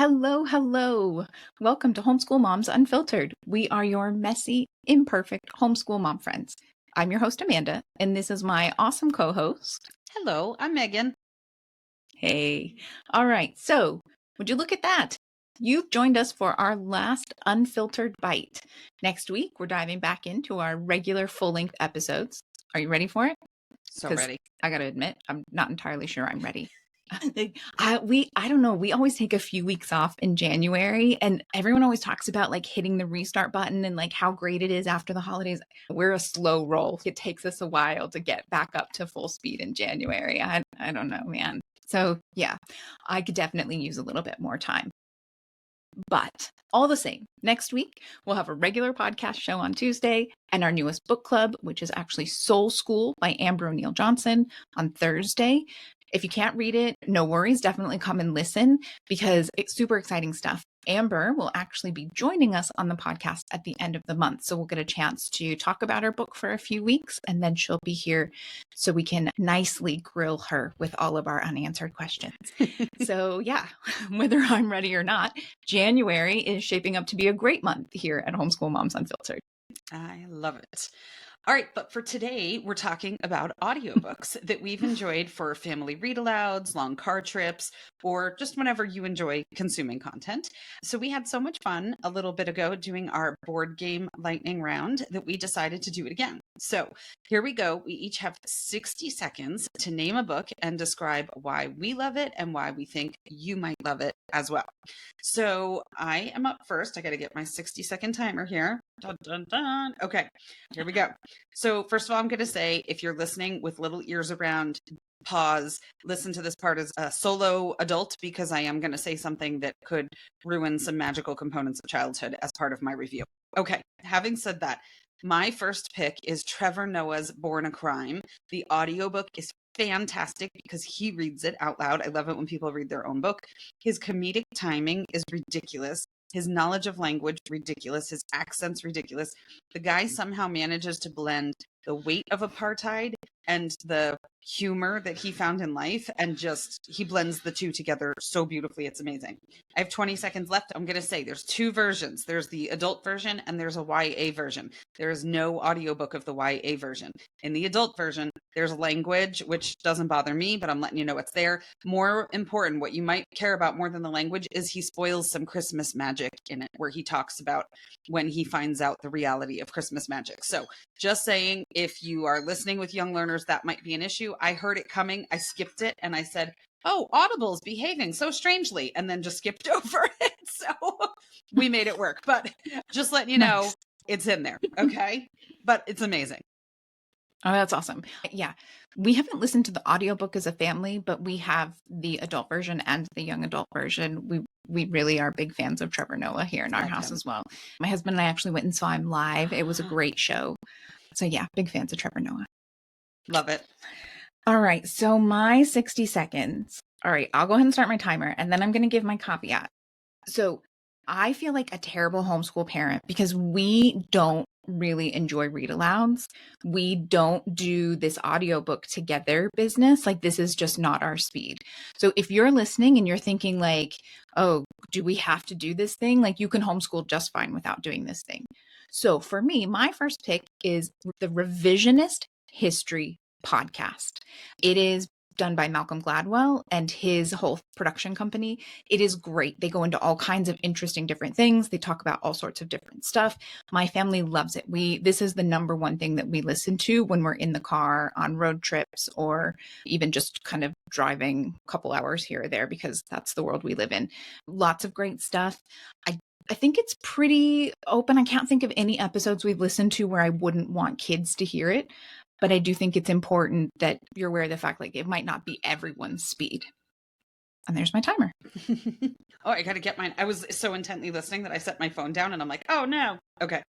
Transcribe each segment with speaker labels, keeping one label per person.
Speaker 1: Hello, hello. Welcome to Homeschool Moms Unfiltered. We are your messy, imperfect homeschool mom friends. I'm your host, Amanda, and this is my awesome co-host.
Speaker 2: Hello, I'm Megan.
Speaker 1: Hey. All right. So, would you look at that? You've joined us for our last Unfiltered Bite. Next week, we're diving back into our regular full-length episodes. Are you ready for it?
Speaker 2: So ready.
Speaker 1: I got to admit, I'm not entirely sure I'm ready. I don't know. We always take a few weeks off in January, and everyone always talks about like hitting the restart button and like how great it is after the holidays. We're a slow roll. It takes us a while to get back up to full speed in January. I don't know, man. So yeah, I could definitely use a little bit more time. But all the same, next week we'll have a regular podcast show on Tuesday and our newest book club, which is actually Soul School by Amber O'Neill Johnson, on Thursday. If you can't read it, no worries. Definitely come and listen because it's super exciting stuff. Amber will actually be joining us on the podcast at the end of the month. So we'll get a chance to talk about her book for a few weeks, and then she'll be here so we can nicely grill her with all of our unanswered questions. So yeah, whether I'm ready or not, January is shaping up to be a great month here at Homeschool Moms Unfiltered.
Speaker 2: I love it. All right, but for today, we're talking about audiobooks that we've enjoyed for family read-alouds, long car trips, or just whenever you enjoy consuming content. So we had so much fun a little bit ago doing our board game lightning round that we decided to do it again. So here we go. We each have 60 seconds to name a book and describe why we love it and why we think you might love it as well. So I am up first. I got to get my 60-second timer here. Dun, dun, dun. Okay, here we go. So first of all, I'm going to say, if you're listening with little ears around, pause, listen to this part as a solo adult, because I am going to say something that could ruin some magical components of childhood as part of my review. Okay, having said that, my first pick is Trevor Noah's Born a Crime. The audiobook is fantastic because he reads it out loud. I love it when people read their own book. His comedic timing is ridiculous. His knowledge of language, ridiculous. His accent's ridiculous. The guy somehow manages to blend the weight of apartheid and the humor that he found in life, and just he blends the two together so beautifully. It's amazing. I have 20 seconds left. I'm going to say there's two versions. There's the adult version and there's a YA version. There is no audiobook of the YA version. In the adult version, there's language, which doesn't bother me, but I'm letting you know it's there. More important, what you might care about more than the language is he spoils some Christmas magic in it, where he talks about when he finds out the reality of Christmas magic. So just saying, if you are listening with young learners, that might be an issue. I heard it coming. I skipped it and I said, oh, Audible's behaving so strangely, and then just skipped over it. So we made it work, but just letting you know, it's in there. Okay. But it's amazing.
Speaker 1: Oh, that's awesome. Yeah. We haven't listened to the audiobook as a family, but we have the adult version and the young adult version. We really are big fans of Trevor Noah here in our house as well. My husband and I actually went and saw him live. It was a great show. So yeah, big fans of Trevor Noah.
Speaker 2: Love it.
Speaker 1: All right. So my 60 seconds. All right. I'll go ahead and start my timer, and then I'm going to give my caveat. So I feel like a terrible homeschool parent because we don't really enjoy read alouds. We don't do this audiobook together business. Like, this is just not our speed. So if you're listening and you're thinking like, oh, do we have to do this thing? Like, you can homeschool just fine without doing this thing. So for me, my first pick is the Revisionist History podcast. It is done by Malcolm Gladwell and his whole production company. It is great. They go into all kinds of interesting different things. They talk about all sorts of different stuff. My family loves it. This is the number one thing that we listen to when we're in the car on road trips, or even just kind of driving a couple hours here or there, because that's the world we live in. Lots of great stuff. I think it's pretty open. I can't think of any episodes we've listened to where I wouldn't want kids to hear it. But I do think it's important that you're aware of the fact, like, it might not be everyone's speed. And there's my timer.
Speaker 2: Oh, I got to get mine. I was so intently listening that I set my phone down and I'm like, oh no. Okay.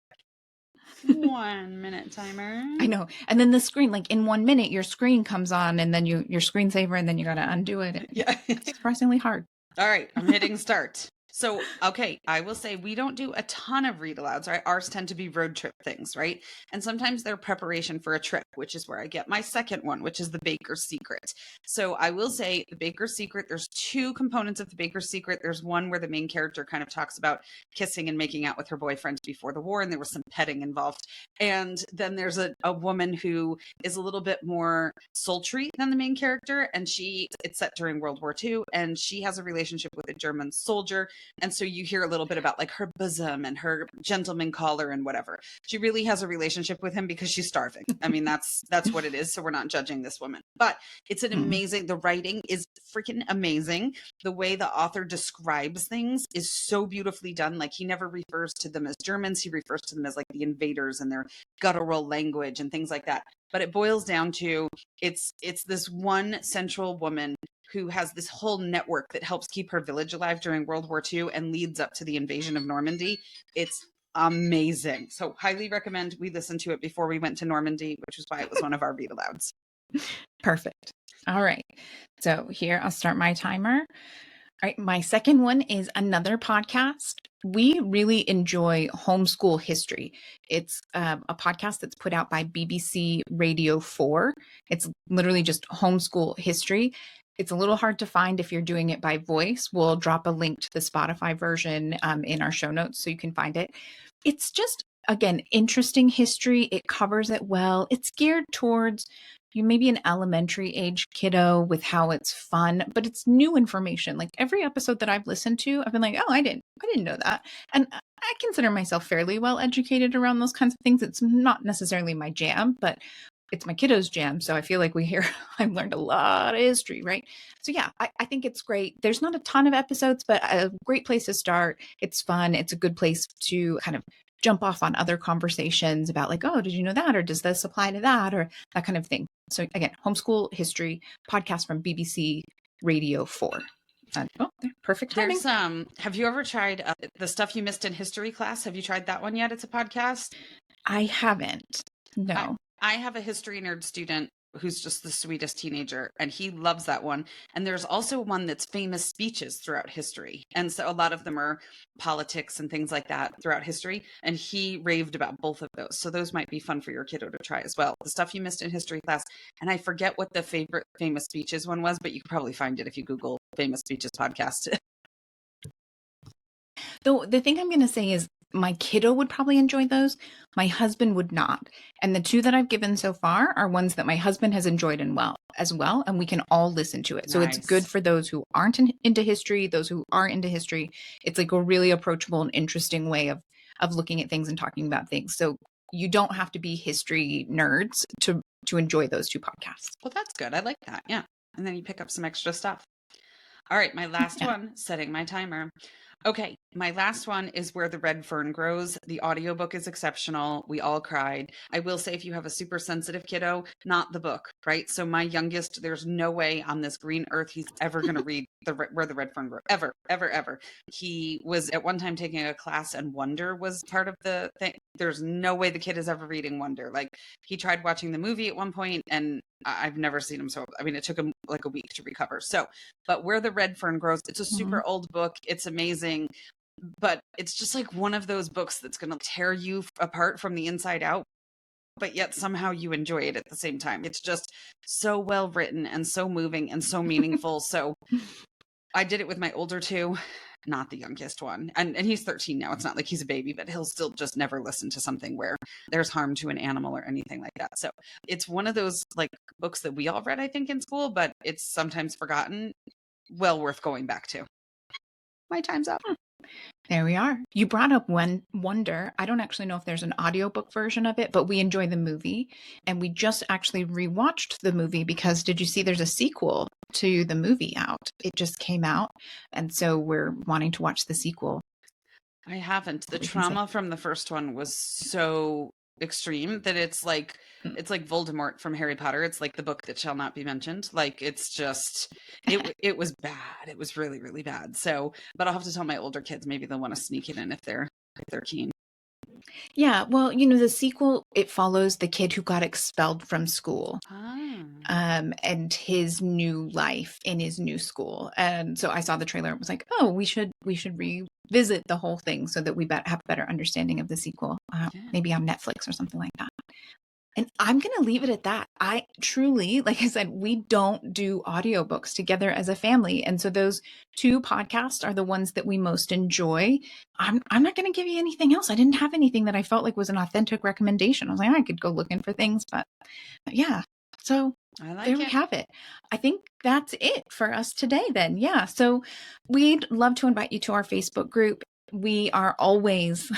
Speaker 2: 1 minute timer.
Speaker 1: I know. And then the screen, like in 1 minute, your screen comes on and then your screensaver, and then you got to undo it.
Speaker 2: Yeah.
Speaker 1: It's surprisingly hard.
Speaker 2: All right. I'm hitting start. So, okay, I will say we don't do a ton of read alouds, right? Ours tend to be road trip things, right? And sometimes they're preparation for a trip, which is where I get my second one, which is The Baker's Secret. So I will say The Baker's Secret, there's two components of The Baker's Secret. There's one where the main character kind of talks about kissing and making out with her boyfriend before the war, and there was some petting involved. And then there's a woman who is a little bit more sultry than the main character, and it's set during World War II, and she has a relationship with a German soldier, and so you hear a little bit about like her bosom and her gentleman collar and whatever. She really has a relationship with him because she's starving. I mean, that's what it is. So we're not judging this woman, but it's an amazing, the writing is freaking amazing. The way the author describes things is so beautifully done. Like he never refers to them as Germans. He refers to them as like the invaders and their guttural language and things like that. But it boils down to it's this one central woman who has this whole network that helps keep her village alive during World War II and leads up to the invasion of Normandy. It's amazing. So highly recommend we listen to it before we went to Normandy, which is why it was one of our read alouds.
Speaker 1: Perfect. All right. So here I'll start my timer. All right. My second one is another podcast. We really enjoy Homeschool History. It's a podcast that's put out by BBC Radio 4. It's literally just Homeschool History. It's a little hard to find if you're doing it by voice. We'll drop a link to the Spotify version in our show notes so you can find it. It's just, again, interesting history. It covers it well. It's geared towards you maybe an elementary age kiddo with how it's fun, but it's new information. Like every episode that I've listened to, I've been like, oh, I didn't know that. And I consider myself fairly well educated around those kinds of things. It's not necessarily my jam, but it's my kiddo's jam. So I feel like I've learned a lot of history, right? So yeah, I think it's great. There's not a ton of episodes, but a great place to start. It's fun. It's a good place to kind of jump off on other conversations about like, oh, did you know that? Or does this apply to that? Or that kind of thing. So again, Homeschool History podcast from BBC Radio 4. Perfect timing.
Speaker 2: There's have you ever tried The Stuff You Missed in History Class? Have you tried that one yet? It's a podcast.
Speaker 1: I haven't. No.
Speaker 2: I have a history nerd student who's just the sweetest teenager, and he loves that one. And there's also one that's famous speeches throughout history. And so a lot of them are politics and things like that throughout history. And he raved about both of those. So those might be fun for your kiddo to try as well. The Stuff You Missed in History Class. And I forget what the favorite famous speeches one was, but you could probably find it if you Google famous speeches podcast.
Speaker 1: The thing I'm going to say is my kiddo would probably enjoy those. My husband would not. And the two that I've given so far are ones that my husband has enjoyed as well. And we can all listen to it. So
Speaker 2: Nice.
Speaker 1: It's good for those who aren't into history, those who are into history. It's like a really approachable and interesting way of looking at things and talking about things. So you don't have to be history nerds to enjoy those two podcasts.
Speaker 2: Well, that's good. I like that. Yeah. And then you pick up some extra stuff. All right. My last one, setting my timer. Okay, my last one is Where the Red Fern Grows. The audiobook is exceptional. We all cried. I will say if you have a super sensitive kiddo, not the book, right? So my youngest, there's no way on this green earth he's ever going to read Where the Red Fern Grows. Ever, ever, ever. He was at one time taking a class and Wonder was part of the thing. There's no way the kid is ever reading Wonder. Like he tried watching the movie at one point and I've never seen him so, I mean, it took him like a week to recover. So, but Where the Red Fern Grows, it's a super old book. It's amazing, but it's just like one of those books that's going to tear you apart from the inside out, but yet somehow you enjoy it at the same time. It's just so well written and so moving and so meaningful. So I did it with my older two, not the youngest one. And he's 13 now. It's not like he's a baby, but he'll still just never listen to something where there's harm to an animal or anything like that. So it's one of those like books that we all read, I think, in school, but it's sometimes forgotten. Well worth going back to. My time's up.
Speaker 1: There we are. You brought up Wonder. I don't actually know if there's an audiobook version of it, but we enjoy the movie. And we just actually rewatched the movie because did you see there's a sequel to the movie out? It just came out. And so we're wanting to watch the sequel.
Speaker 2: I haven't. The trauma from the first one was so extreme that it's like Voldemort from Harry Potter. It's like the book that shall not be mentioned. Like it's just it was bad. It was really, really bad. So, but I'll have to tell my older kids, maybe they'll want to sneak it in if they're keen.
Speaker 1: Yeah, well, the sequel, it follows the kid who got expelled from school,
Speaker 2: Ah,
Speaker 1: and his new life in his new school. And so I saw the trailer and was like, oh, we should revisit the whole thing so that we have a better understanding of the sequel,
Speaker 2: yeah.
Speaker 1: maybe on Netflix or something like that. And I'm going to leave it at that. I truly, like I said, we don't do audiobooks together as a family. And so those two podcasts are the ones that we most enjoy. I'm not going to give you anything else. I didn't have anything that I felt like was an authentic recommendation. I was like, I could go looking for things, but yeah. So
Speaker 2: I
Speaker 1: there
Speaker 2: like
Speaker 1: we
Speaker 2: it.
Speaker 1: have it. I think that's it for us today then. Yeah. So we'd love to invite you to our Facebook group. We are always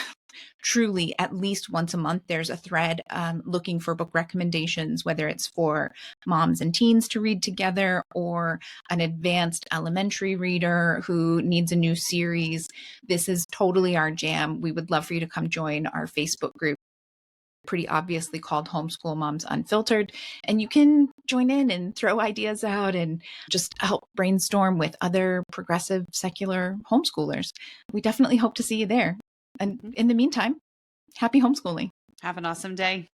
Speaker 1: truly at least once a month there's a thread looking for book recommendations, whether it's for moms and teens to read together or an advanced elementary reader who needs a new series. This is totally our jam. We would love for you to come join our Facebook group, pretty obviously called Homeschool Moms Unfiltered. And you can join in and throw ideas out and just help brainstorm with other progressive secular homeschoolers. We definitely hope to see you there. And
Speaker 2: Mhm.
Speaker 1: in the meantime, happy homeschooling.
Speaker 2: Have an awesome day.